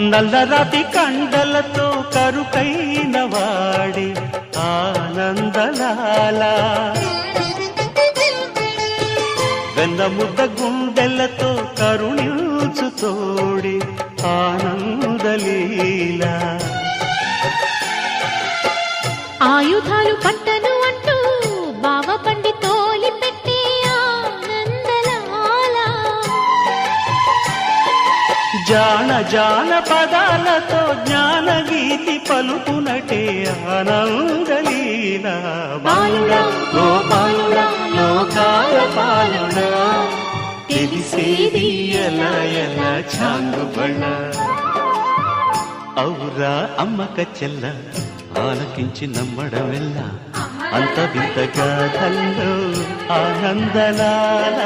నల్లరాతి కండలతో కరుకైన వాడి ఆనందలాల వెన్నముద్ద గుండెలతో కరుణించు తోడి ఆనందలీల ఆయుధాలు పట్టను అంటూ బావ పండి తోలి పెట్టే ఆనందలాల జాన జాన పదాలతో జ్ఞానగీతి పలుకునటే ఆనందలీల బాలుడా గోపాలుడా లోకాల పాలుడా తెలిసేది ఎలా ఎలా చాంగుబళ్ళ ఔరా అమ్మక చెల్ల ఆలకించి నమ్మడమెల్ల అంత వింత గాథల్లో ఆనందలాల